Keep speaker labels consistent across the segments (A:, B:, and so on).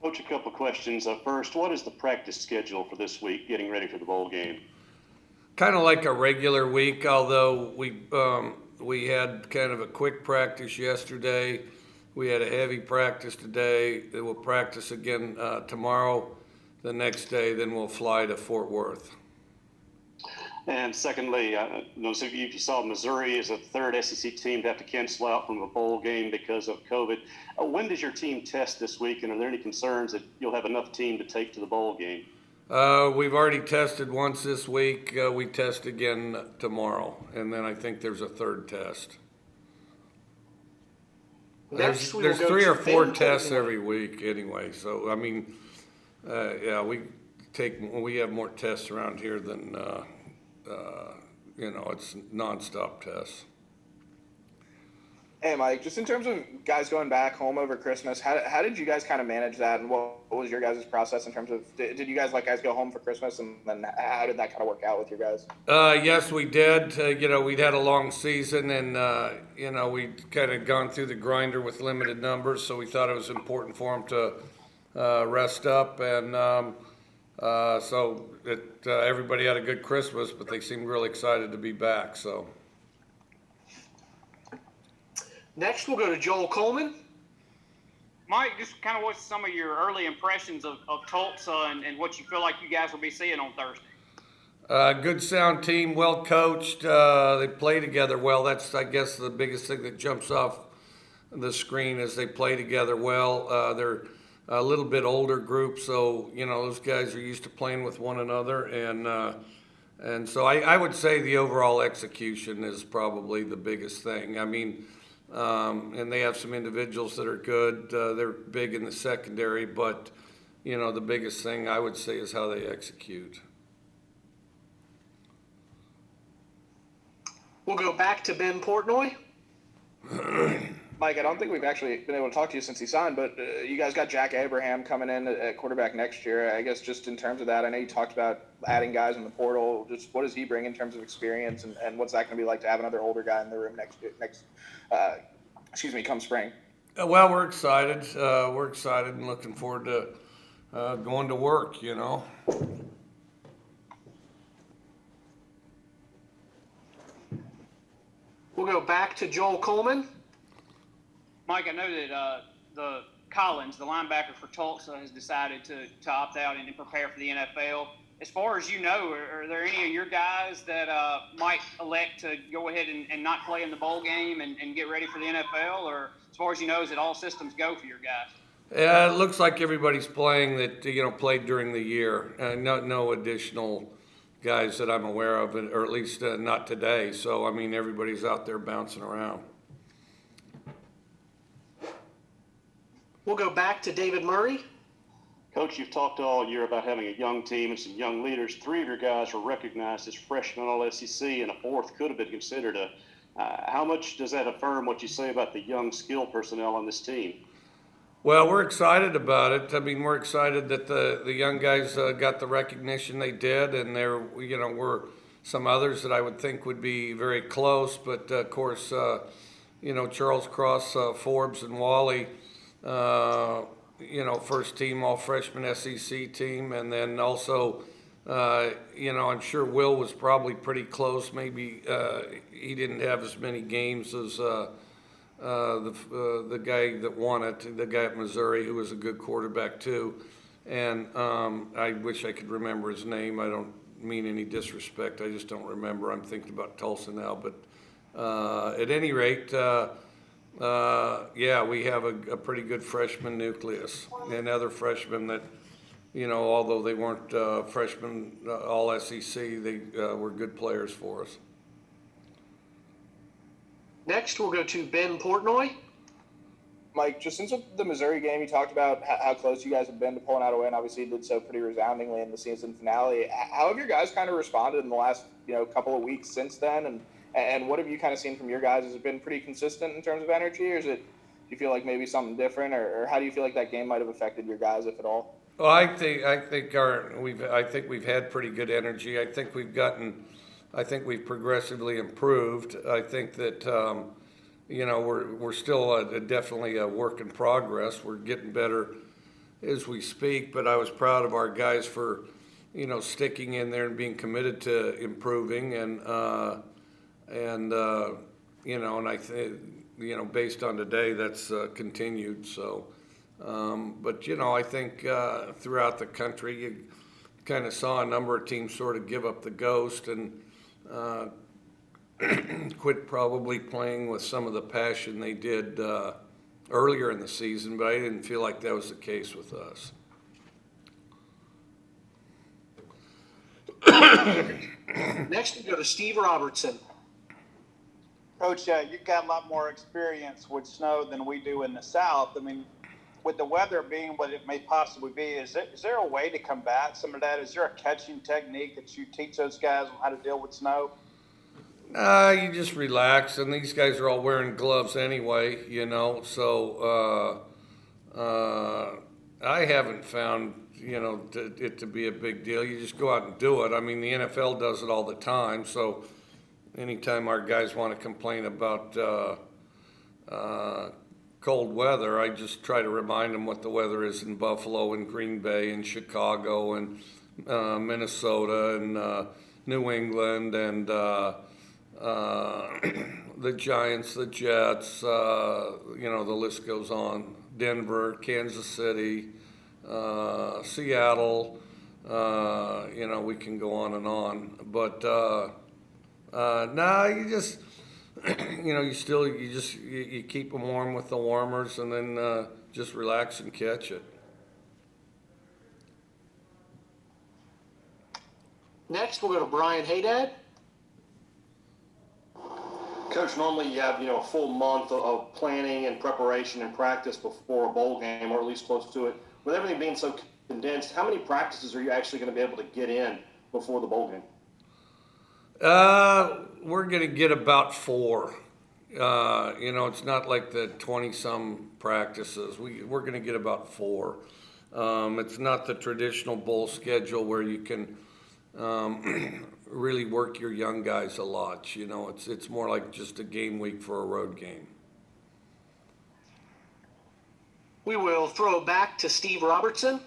A: Coach, a couple of questions. First, what is the practice schedule for this week, getting ready for the bowl game?
B: Kind of like a regular week, although we had kind of a quick practice yesterday. We had a heavy practice today. We'll practice again tomorrow. The next day, then we'll fly to Fort Worth.
A: And secondly, so if you saw Missouri as a third SEC team to have to cancel out from a bowl game because of COVID. When does your team test this week, and are there any concerns that you'll have enough team to take to the bowl game?
B: We've already tested once this week. We test again tomorrow, and then I think there's a third test. There's 3 or 4 tests every week anyway. So I mean, yeah, we have more tests around here than it's nonstop tests.
C: Hey, Mike, just in terms of guys going back home over Christmas, how did you guys kind of manage that, and what was your guys' process in terms of, did you guys let guys go home for Christmas, and then how did that kind of work out with your guys?
B: Yes, we did. We'd had a long season, and, we'd kind of gone through the grinder with limited numbers, so we thought it was important for them to rest up, and everybody had a good Christmas, but they seemed really excited to be back, so.
D: Next, we'll go to Joel Coleman.
E: Mike, just kind of what's some of your early impressions of Tulsa and what you feel like you guys will be seeing on Thursday?
B: Good sound team, well coached. They play together well. That's, I guess, the biggest thing that jumps off the screen is they play together well. They're a little bit older group, so those guys are used to playing with one another, and so I would say the overall execution is probably the biggest thing. I mean. And they have some individuals that are good. They're big in the secondary, but, the biggest thing I would say is how they execute.
D: We'll go back to Ben Portnoy.
C: Mike, I don't think we've actually been able to talk to you since he signed, but you guys got Jack Abraham coming in at quarterback next year. I guess just in terms of that, I know you talked about adding guys in the portal. Just what does he bring in terms of experience, and what's that going to be like to have another older guy in the room come spring?
B: Well, we're excited. We're excited and looking forward to going to work,
D: We'll go back to Joel Coleman.
E: Mike, I know that the Collins, the linebacker for Tulsa, has decided to opt out and prepare for the NFL. As far as you know, are there any of your guys that might elect to go ahead and not play in the bowl game and get ready for the NFL? Or as far as you know, is it all systems go for your guys?
B: Yeah, it looks like everybody's playing that, played during the year. No additional guys that I'm aware of, or at least not today. So, I mean, everybody's out there bouncing around.
D: We'll go back to David Murray.
A: Coach, you've talked all year about having a young team and some young leaders. 3 of your guys were recognized as freshmen All-SEC, and a 4th could have been considered. How much does that affirm what you say about the young skill personnel on this team?
B: Well, we're excited about it. I mean, we're excited that the young guys got the recognition they did, and there, were some others that I would think would be very close. But of course, Charles Cross, Forbes, and Wally. First team all freshman SEC team, and then also, I'm sure Will was probably pretty close. Maybe he didn't have as many games as the guy that won it, the guy at Missouri, who was a good quarterback too. And I wish I could remember his name. I don't mean any disrespect. I just don't remember. I'm thinking about Tulsa now, but at any rate. We have a pretty good freshman nucleus, and other freshmen that, although they weren't freshmen all SEC, they were good players for us.
D: Next, we'll go to Ben Portnoy.
C: Mike, just since the Missouri game, you talked about how close you guys have been to pulling out a win. Obviously, you did so pretty resoundingly in the season finale. How have your guys kind of responded in the last, couple of weeks since then? And what have you kind of seen from your guys? Has it been pretty consistent in terms of energy, or do you feel like maybe something different, or how do you feel like that game might have affected your guys, if at all?
B: Well, I think we've had pretty good energy. I think we've progressively improved. I think that we're still definitely a work in progress. We're getting better as we speak, but I was proud of our guys for, sticking in there and being committed to improving, and and I think, based on today, that's continued. So, but I think throughout the country, you kind of saw a number of teams sort of give up the ghost and quit probably playing with some of the passion they did earlier in the season, but I didn't feel like that was the case with us.
D: Next, we go to Steve Robertson.
F: Coach, you've got a lot more experience with snow than we do in the South. I mean, with the weather being what it may possibly be, is there a way to combat some of that? Is there a catching technique that you teach those guys on how to deal with snow?
B: You just relax, and these guys are all wearing gloves anyway, so I haven't found, it to be a big deal. You just go out and do it. I mean, the NFL does it all the time, so anytime our guys want to complain about cold weather, I just try to remind them what the weather is in Buffalo and Green Bay and Chicago and Minnesota and New England and the Giants, the Jets, the list goes on. Denver, Kansas City, Seattle, we can go on and on. But you just, you keep them warm with the warmers, and then just relax and catch it.
D: Next, we'll go to Brian Haydad.
G: Coach, normally you have, a full month of planning and preparation and practice before a bowl game, or at least close to it. With everything being so condensed, how many practices are you actually going to be able to get in before the bowl game?
B: We're going to get about 4. It's not like the 20-some practices. We're going to get about 4. It's not the traditional bowl schedule where you can really work your young guys a lot. It's more like just a game week for a road game.
D: We will throw it back to Steve Robertson.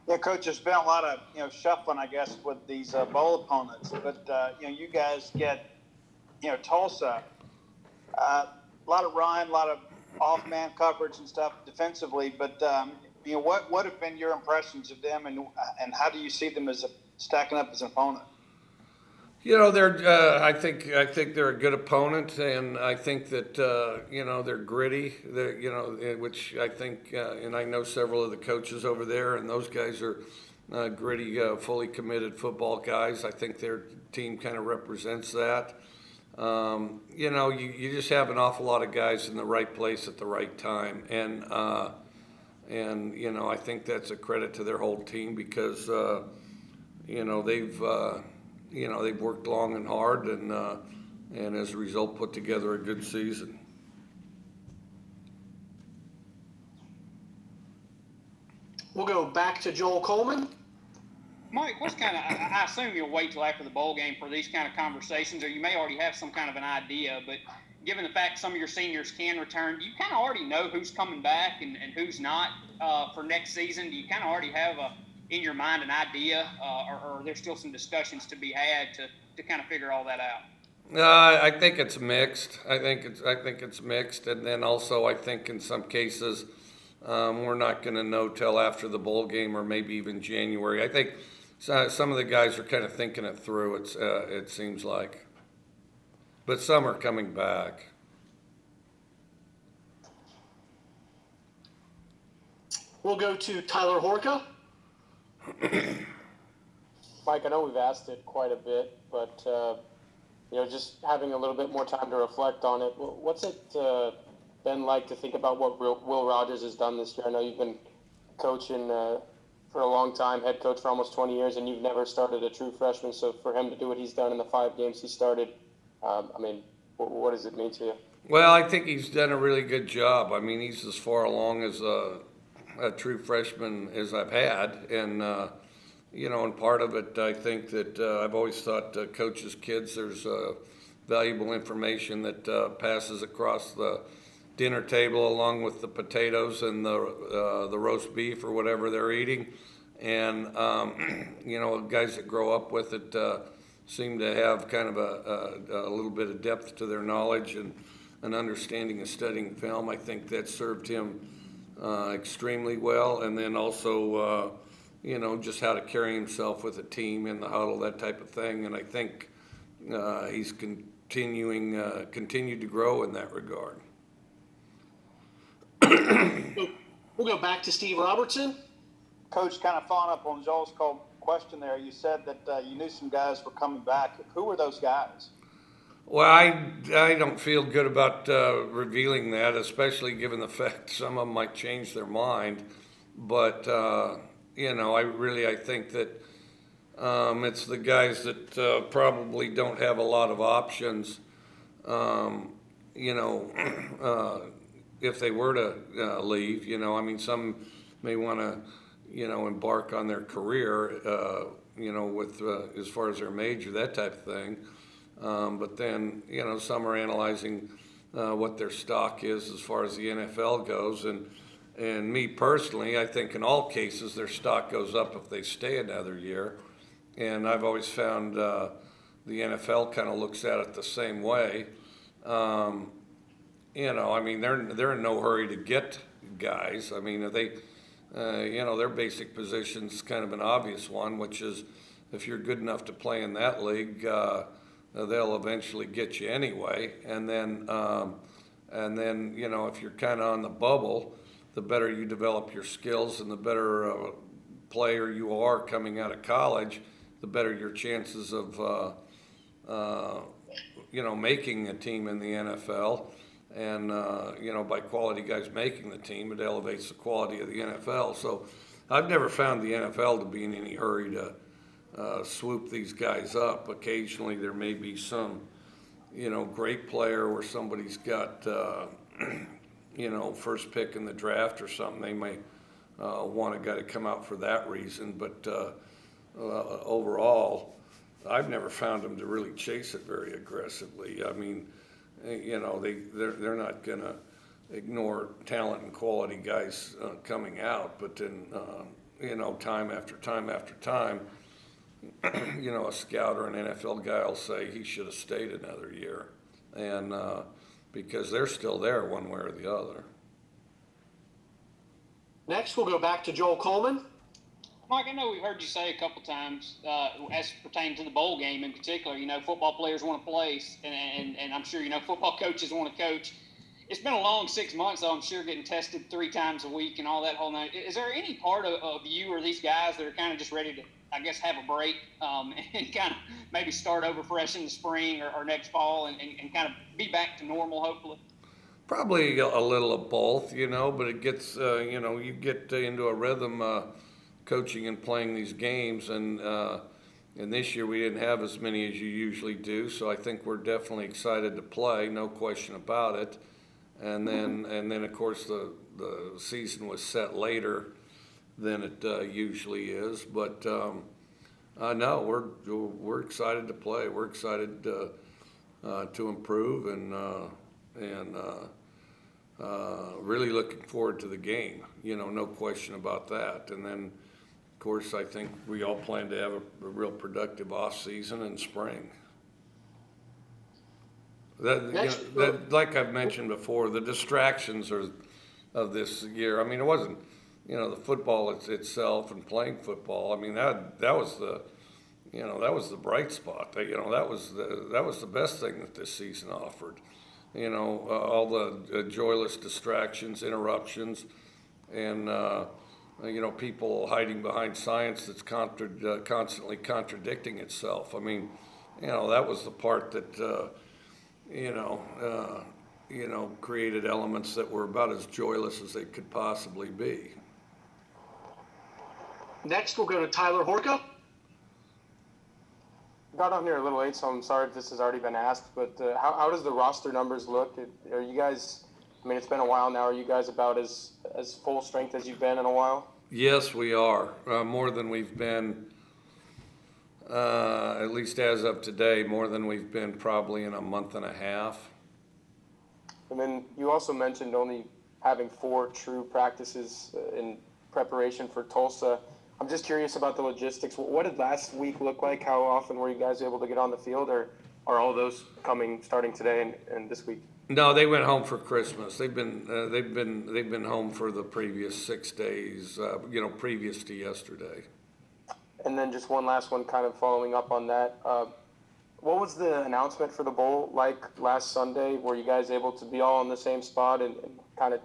F: Yeah, Coach, there's been a lot of shuffling, I guess, with these bowl opponents. But you guys get Tulsa, a lot of run, a lot of off-man coverage and stuff defensively. But what have been your impressions of them, and how do you see them as stacking up as an opponent?
B: They're. I think they're a good opponent, and I think that they're gritty. Which I think, and I know several of the coaches over there, and those guys are gritty, fully committed football guys. I think their team kind of represents that. You just have an awful lot of guys in the right place at the right time, and I think that's a credit to their whole team because they've worked long and hard, and as a result, put together a good season.
D: We'll go back to Joel Coleman.
E: Mike, I assume you'll wait till after the bowl game for these kind of conversations, or you may already have some kind of an idea, but given the fact some of your seniors can return, do you kind of already know who's coming back and who's not for next season? Do you kind of already have in your mind an idea, or are there still some discussions to be had to kind of figure all that out?
B: I think it's mixed. I think it's mixed, and then also I think in some cases we're not going to know till after the bowl game or maybe even January. I think some of the guys are kind of thinking it through. It seems like, but some are coming back.
D: We'll go to Tyler Horka.
H: Mike, I know we've asked it quite a bit, but just having a little bit more time to reflect on it, what's it been like to think about what Will Rogers has done this year? I know you've been coaching for a long time, head coach for almost 20 years, and you've never started a true freshman. So for him to do what he's done in the 5 games he started, what does it mean to you?
B: Well, I think he's done a really good job. I mean, he's as far along as a true freshman as I've had, and and part of it, I think that I've always thought coaches' kids, there's valuable information that passes across the dinner table along with the potatoes and the roast beef or whatever they're eating. And, guys that grow up with it seem to have kind of a little bit of depth to their knowledge and an understanding of studying film. I think that served him extremely well. And then also, just how to carry himself with a team in the huddle, that type of thing. And I think he's continued to grow in that regard.
D: We'll go back to Steve Robertson.
F: Coach, kind of following up on Joel's question there, you said that you knew some guys were coming back. Who were those guys?
B: Well, I don't feel good about revealing that, especially given the fact some of them might change their mind. But, I think that it's the guys that probably don't have a lot of options, if they were to leave. Some may want to, embark on their career, with as far as their major, that type of thing. But then, some are analyzing what their stock is as far as the NFL goes. And me personally, I think in all cases their stock goes up if they stay another year. And I've always found the NFL kind of looks at it the same way. They're in no hurry to get guys. Their basic position's kind of an obvious one, which is if you're good enough to play in that league, they'll eventually get you anyway. And then, if you're kind of on the bubble, the better you develop your skills and the better player you are coming out of college, the better your chances of, making a team in the NFL. And, by quality guys making the team, it elevates the quality of the NFL. So I've never found the NFL to be in any hurry to swoop these guys up. Occasionally there may be some, great player where somebody's got, first pick in the draft or something. They may want a guy to come out for that reason. But overall, I've never found them to really chase it very aggressively. They're not going to ignore talent and quality guys coming out, but then, time after time after time, a scout or an NFL guy will say he should have stayed another year, and because they're still there one way or the other.
D: Next, we'll go back to Joel Coleman.
E: Mike, I know we've heard you say a couple times, as pertaining to the bowl game in particular, football players want to play, and I'm sure, football coaches want to coach. It's been a long 6 months, though, I'm sure, getting tested 3 times a week and all that whole night. Is there any part of you or these guys that are kind of just ready to, I guess, have a break and kind of maybe start over fresh in the spring or next fall and kind of be back to normal, hopefully?
B: Probably a little of both, but it gets, you get into a rhythm coaching and playing these games, and this year we didn't have as many as you usually do, so I think we're definitely excited to play, no question about it. And then of course the season was set later than it usually is, but no, we're excited to play. We're excited to improve and really looking forward to the game. No question about that. And then, of course, I think we all plan to have a real productive off season and spring. Like I've mentioned before, the distractions of this year. It wasn't, the football itself and playing football. That was the bright spot. That was the best thing that this season offered. All the joyless distractions, interruptions, and people hiding behind science that's constantly contradicting itself. That was the part that created elements that were about as joyless as they could possibly be.
D: Next, we'll go to Tyler Horka.
H: Got on here a little late, so I'm sorry if this has already been asked, but how does the roster numbers look? Are you guys, it's been a while now, are you guys about as full strength as you've been in a while?
B: Yes, we are. More than we've been, at least as of today, more than we've been probably in a month and a half.
H: And then you also mentioned only having 4 true practices in preparation for Tulsa. I'm just curious about the logistics. What did last week look like? How often were you guys able to get on the field, or are all those starting today and this week?
B: No, they went home for Christmas. They've been home for the previous 6 days, previous to yesterday.
H: And then just one last one, kind of following up on that. What was the announcement for the bowl like last Sunday? Were you guys able to be all in the same spot and kind of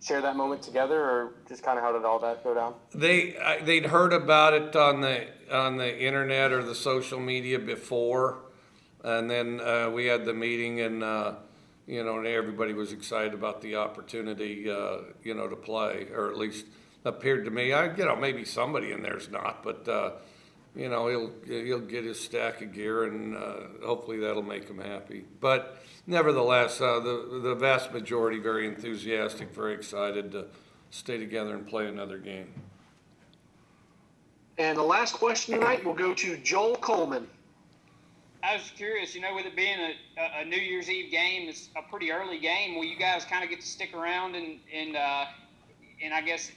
H: share that moment together, or just kind of how did all that go down?
B: They'd heard about it on the internet or the social media before, and then we had the meeting, and and everybody was excited about the opportunity, to play, or at least appeared to me. Maybe somebody in there's not, but he'll get his stack of gear, and hopefully that'll make him happy. But nevertheless, the vast majority very enthusiastic, very excited to stay together and play another game.
D: And the last question tonight will go to Joel Coleman.
E: I was curious, with it being a New Year's Eve game, it's a pretty early game. Will you guys kind of get to stick around and I guess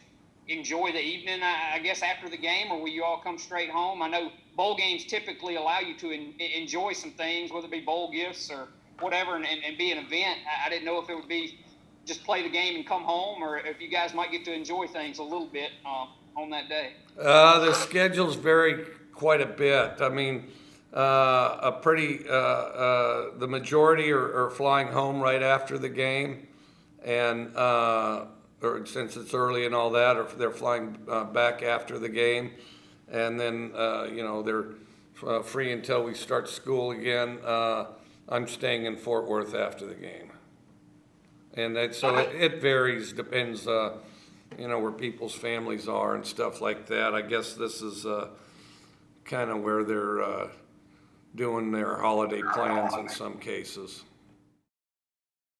E: enjoy the evening, I guess, after the game, or will you all come straight home? I know bowl games typically allow you to enjoy some things, whether it be bowl gifts or whatever, and be an event. I didn't know if it would be just play the game and come home, or if you guys might get to enjoy things a little bit on that day.
B: The schedules vary quite a bit. I mean, the majority are flying home right after the game, and or since it's early and all that, or they're flying back after the game, and then they're free until we start school again. I'm staying in Fort Worth after the game, and it varies, depends, where people's families are and stuff like that. I guess this is kind of where they're doing their holiday plans in some cases.